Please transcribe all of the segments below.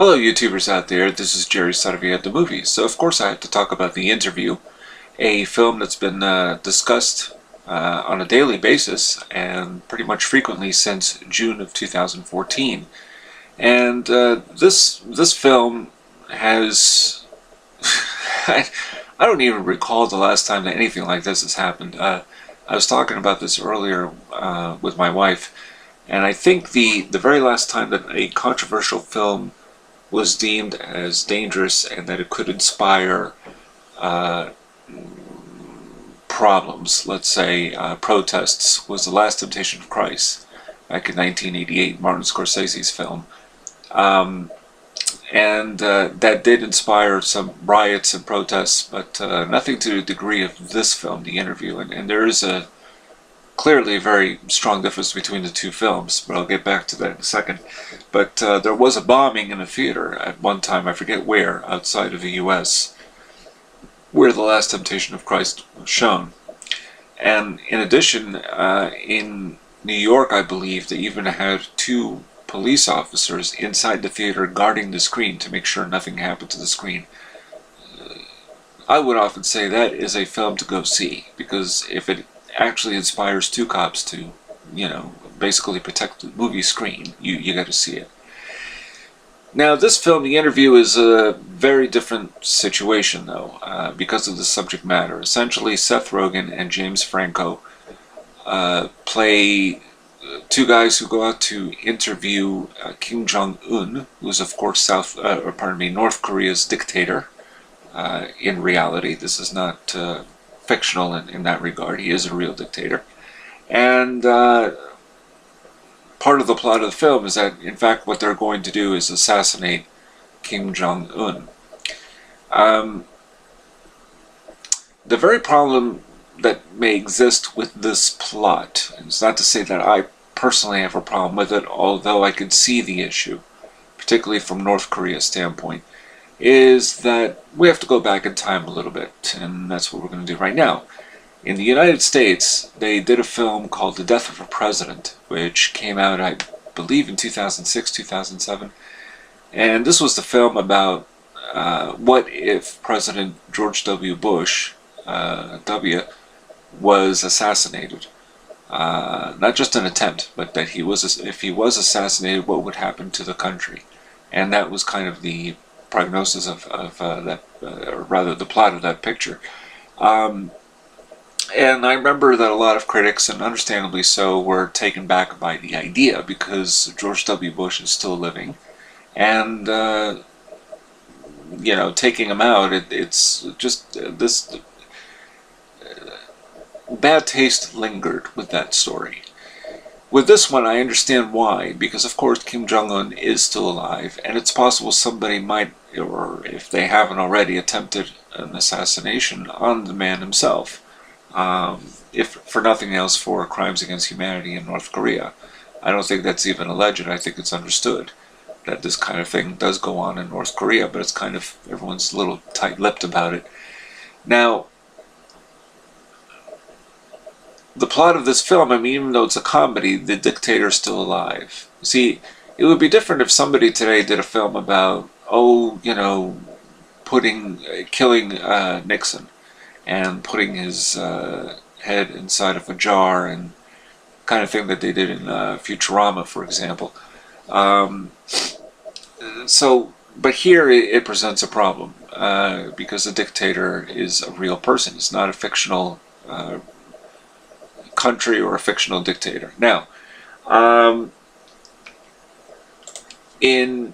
Hello YouTubers out there, this is Jerry Saravia at the movies. So of course I have to talk about The Interview, a film that's been discussed on a daily basis and pretty much frequently since June of 2014. And this film has... I don't even recall the last time that anything like this has happened. I was talking about this earlier with my wife, and I think the very last time that a controversial film was deemed as dangerous and that it could inspire uh, problems, let's say protests, was The Last Temptation of Christ back in 1988, Martin Scorsese's film. Um, and that did inspire some riots and protests, but nothing to the degree of this film, The Interview. And there is clearly a very strong difference between the two films, but I'll get back to that in a second. But there was a bombing in a theater at one time, I forget where, outside of the US, where The Last Temptation of Christ was shown. And in addition, in New York, I believe, they even had two police officers inside the theater guarding the screen to make sure nothing happened to the screen. I would often say that is a film to go see, because if it actually inspires two cops to, basically protect the movie screen, you got to see it. Now, this film, The Interview, is a very different situation, though, because of the subject matter. Essentially, Seth Rogen and James Franco play two guys who go out to interview Kim Jong-un, who's of course North Korea's dictator. In reality, this is not fictional in that regard. He is a real dictator. And part of the plot of the film is that, in fact, what they're going to do is assassinate Kim Jong-un. The very problem that may exist with this plot, and it's not to say that I personally have a problem with it, although I could see the issue, particularly from North Korea's standpoint, is that we have to go back in time a little bit, and that's what we're going to do right now. In the United States, they did a film called The Death of a President, which came out, I believe, in 2006, 2007. And this was the film about what if President George W. Bush, W., was assassinated. Not just an attempt, but that if he was assassinated, what would happen to the country? And that was kind of the prognosis of that, or rather the plot of that picture. And I remember that a lot of critics, and understandably so, were taken back by the idea because George W. Bush is still living. And, taking him out, it's just this bad taste lingered with that story. With this one, I understand why, because of course Kim Jong-un is still alive, and it's possible somebody might, or if they haven't already, attempted an assassination on the man himself. If for nothing else, for crimes against humanity in North Korea. I don't think that's even alleged. I think it's understood that this kind of thing does go on in North Korea, but it's kind of, everyone's a little tight-lipped about it. Now, the plot of this film, even though it's a comedy, the dictator's still alive. See, it would be different if somebody today did a film about, killing Nixon and putting his head inside of a jar, and kind of thing that they did in Futurama, for example. But here it presents a problem, because the dictator is a real person. It's not a fictional country or a fictional dictator. Now, in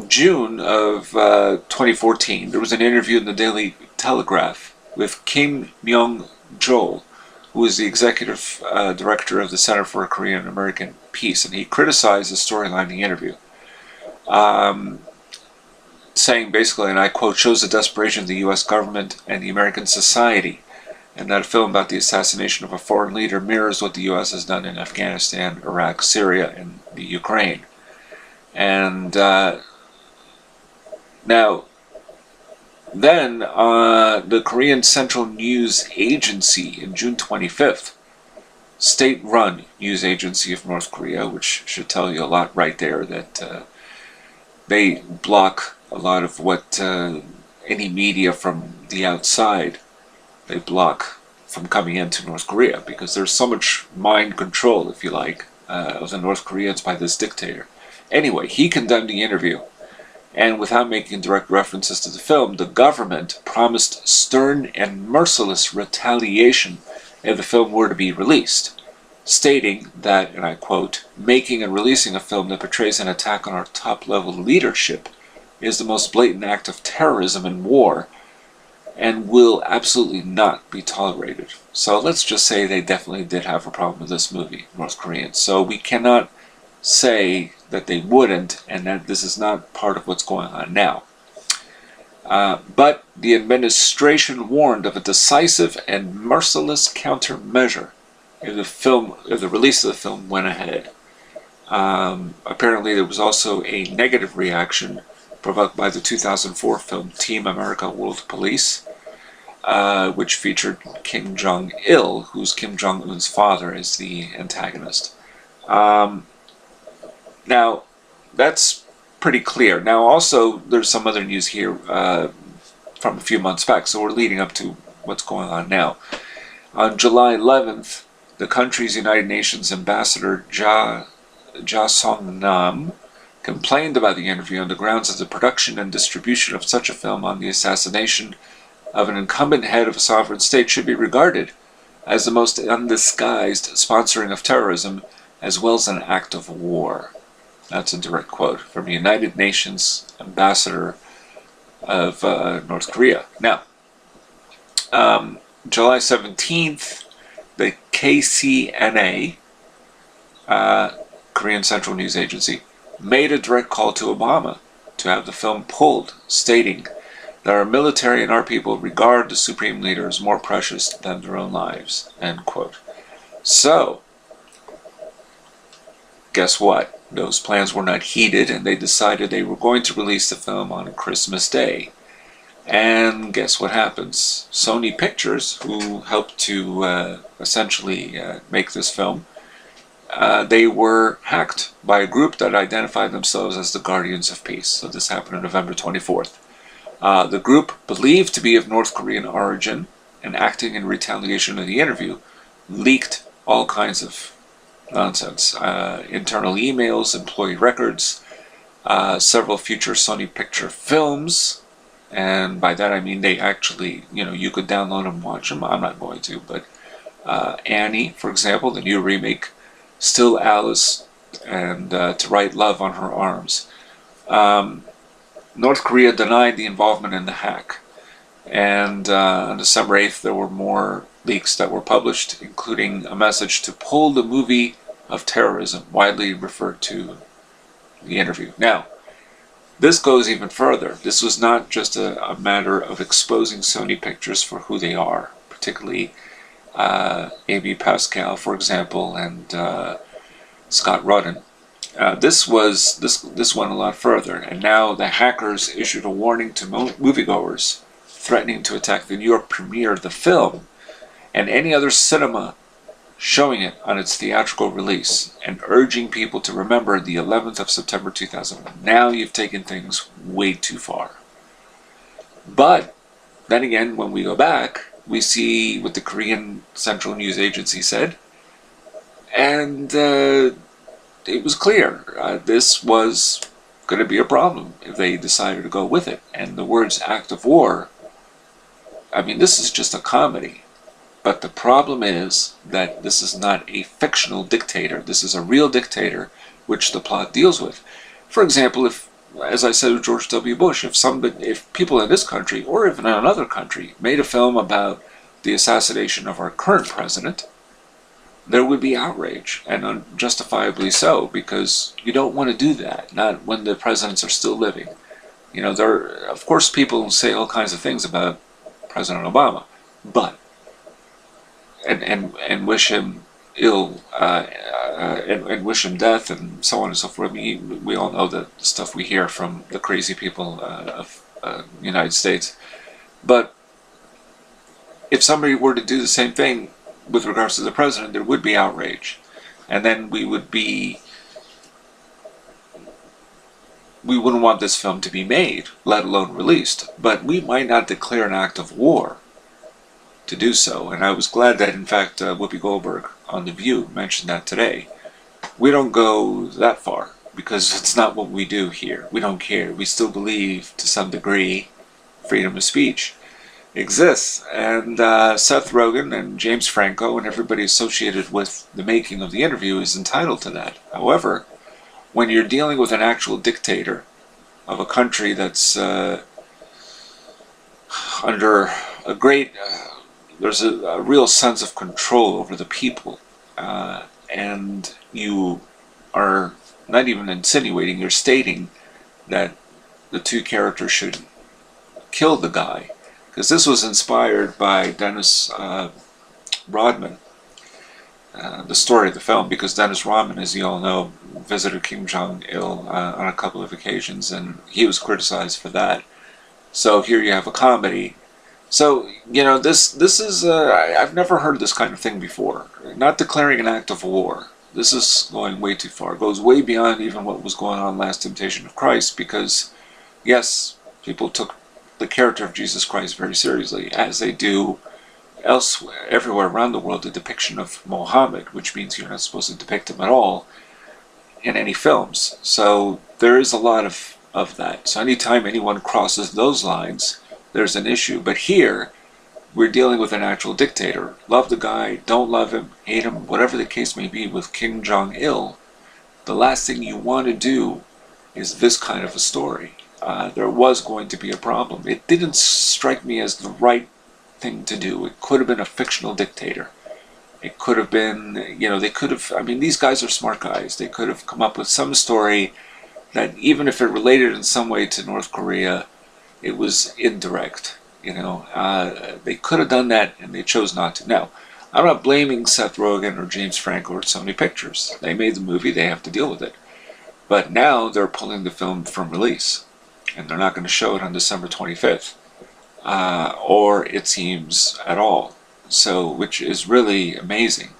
June of 2014, there was an interview in the Daily Telegraph with Kim Myung-jol, who is the executive director of the Center for Korean American Peace, and he criticized the storyline in the interview, saying basically, and I quote, "shows the desperation of the U.S. government and the American society, and that a film about the assassination of a foreign leader mirrors what the U.S. has done in Afghanistan, Iraq, Syria, and the Ukraine." And now, then, the Korean Central News Agency in June 25th, state-run news agency of North Korea, which should tell you a lot right there, that they block a lot of what any media from the outside, they block from coming into North Korea, because there's so much mind control, if you like, of the North Koreans by this dictator. Anyway, he condemned the interview, and without making direct references to the film, the government promised stern and merciless retaliation if the film were to be released, stating that, and I quote, "Making and releasing a film that portrays an attack on our top-level leadership is the most blatant act of terrorism and war, and will absolutely not be tolerated." So let's just say they definitely did have a problem with this movie, North Koreans. So we cannot say that they wouldn't, and that this is not part of what's going on now. But the administration warned of a decisive and merciless countermeasure if the release of the film went ahead. Apparently, there was also a negative reaction provoked by the 2004 film Team America World Police, which featured Kim Jong-il, who's Kim Jong-un's father, as the antagonist. Now, that's pretty clear. Now, also, there's some other news here from a few months back, so we're leading up to what's going on now. On July 11th, the country's United Nations ambassador, Ja Song-nam, complained about the interview on the grounds that the production and distribution of such a film on the assassination of an incumbent head of a sovereign state should be regarded as the most undisguised sponsoring of terrorism, as well as an act of war. That's a direct quote from the United Nations ambassador of North Korea. Now, July 17th, the KCNA, Korean Central News Agency, made a direct call to Obama to have the film pulled, stating that our military and our people regard the supreme leader as more precious than their own lives, end quote. So, guess what? Those plans were not heeded, and they decided they were going to release the film on Christmas Day. And guess what happens? Sony Pictures, who helped to essentially make this film, they were hacked by a group that identified themselves as the Guardians of Peace. So this happened on November 24th. The group, believed to be of North Korean origin and acting in retaliation of the interview, leaked all kinds of nonsense. Internal emails, employee records, several future Sony Picture films, and by that I mean they actually, you could download them and watch them. I'm not going to, but Annie, for example, the new remake, Still Alice, and To Write Love on Her Arms. North Korea denied the involvement in the hack, and on December 8th there were more leaks that were published, including a message to pull the movie of terrorism, widely referred to the interview. Now, this goes even further. This was not just a matter of exposing Sony Pictures for who they are, particularly A.B. Pascal, for example, and Scott Rudin. This went a lot further, and now the hackers issued a warning to moviegoers, threatening to attack the New York premiere of the film and any other cinema showing it on its theatrical release, and urging people to remember the 11th of September 2001. Now you've taken things way too far. But then again, when we go back, we see what the Korean Central News Agency said, and it was clear this was going to be a problem if they decided to go with it. And the words act of war, I mean, this is just a comedy. But the problem is that this is not a fictional dictator. This is a real dictator, which the plot deals with. For example, if, as I said with George W. Bush, if people in this country, or even in another country, made a film about the assassination of our current president, there would be outrage, and unjustifiably so, because you don't want to do that, not when the presidents are still living. Of course, people say all kinds of things about President Obama, but and wish him ill, and wish him death, and so on and so forth. I mean, we all know the stuff we hear from the crazy people of the United States. But if somebody were to do the same thing with regards to the president, there would be outrage, and then we would be we wouldn't want this film to be made, let alone released. But we might not declare an act of war to do so. And I was glad that, in fact, Whoopi Goldberg on The View mentioned that today. We don't go that far, because it's not what we do here. We don't care. We still believe, to some degree, freedom of speech exists. And Seth Rogen and James Franco and everybody associated with the making of the interview is entitled to that. However, when you're dealing with an actual dictator of a country that's under a great... there's a real sense of control over the people, and you are not even insinuating, you're stating that the two characters should kill the guy. Because this was inspired by Dennis Rodman, the story of the film, because Dennis Rodman, as you all know, visited Kim Jong-il on a couple of occasions, and he was criticized for that. So here you have a comedy. So, you know, this is, I've never heard this kind of thing before. Not declaring an act of war. This is going way too far. It goes way beyond even what was going on in Last Temptation of Christ, because, yes, people took the character of Jesus Christ very seriously, as they do elsewhere, everywhere around the world, the depiction of Muhammad, which means you're not supposed to depict him at all in any films. So there is a lot of that. So anytime anyone crosses those lines, there's an issue. But here, we're dealing with an actual dictator. Love the guy, don't love him, hate him, whatever the case may be with Kim Jong-il, the last thing you want to do is this kind of a story. There was going to be a problem. It didn't strike me as the right thing to do. It could have been a fictional dictator. It could have been, you know, they could have, I mean, these guys are smart guys. They could have come up with some story that, even if it related in some way to North Korea, it was indirect. You know, they could have done that, and they chose not to. Now, I'm not blaming Seth Rogen or James Franco or Sony Pictures. They made the movie, they have to deal with it. But now they're pulling the film from release, and they're not going to show it on December 25th, or it seems at all. So, which is really amazing.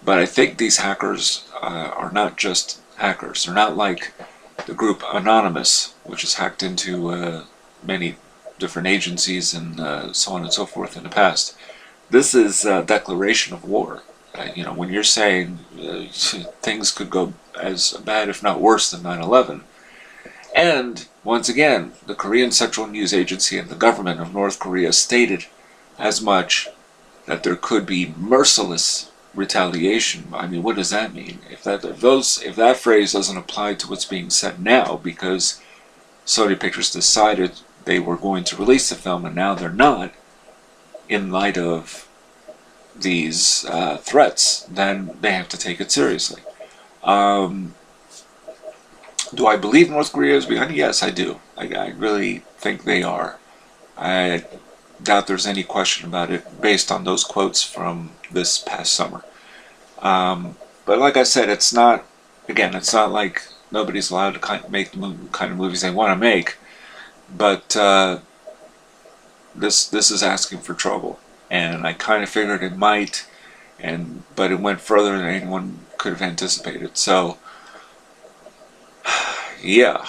But I think these hackers are not just hackers. They're not like the group Anonymous, which has hacked into many different agencies and so on and so forth in the past. This is a declaration of war. You know, when you're saying things could go as bad, if not worse, than 9/11. And, once again, the Korean Central News Agency and the government of North Korea stated as much, that there could be merciless retaliation. I mean, what does that mean? If that phrase doesn't apply to what's being said now, because Sony Pictures decided they were going to release the film and now they're not, in light of these threats, then they have to take it seriously. Do I believe North Korea is behind it? Yes, I do. I really think they are. I doubt there's any question about it based on those quotes from this past summer. But like I said, it's not like nobody's allowed to make the kind of movies they want to make. But this is asking for trouble, and I kind of figured it might, but it went further than anyone could have anticipated. So, yeah,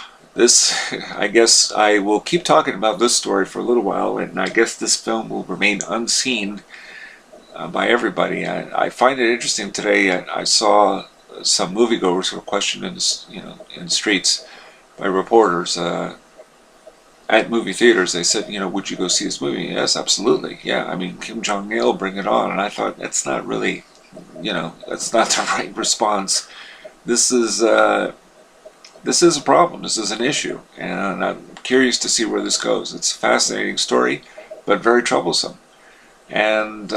I guess I will keep talking about this story for a little while, and I guess this film will remain unseen by everybody. I find it interesting today. I saw some moviegoers who were questioned in the streets by reporters. At movie theaters, they said, would you go see this movie? Yes, absolutely. Yeah, I mean, Kim Jong-il, bring it on. And I thought, that's not really, that's not the right response. This is a problem. This is an issue. And I'm curious to see where this goes. It's a fascinating story, but very troublesome. And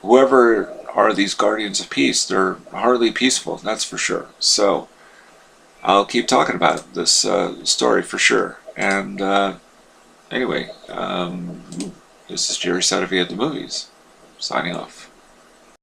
whoever are these guardians of peace, they're hardly peaceful, that's for sure. So I'll keep talking about this story for sure. And anyway, this is Jerry Saravia at the Movies, signing off.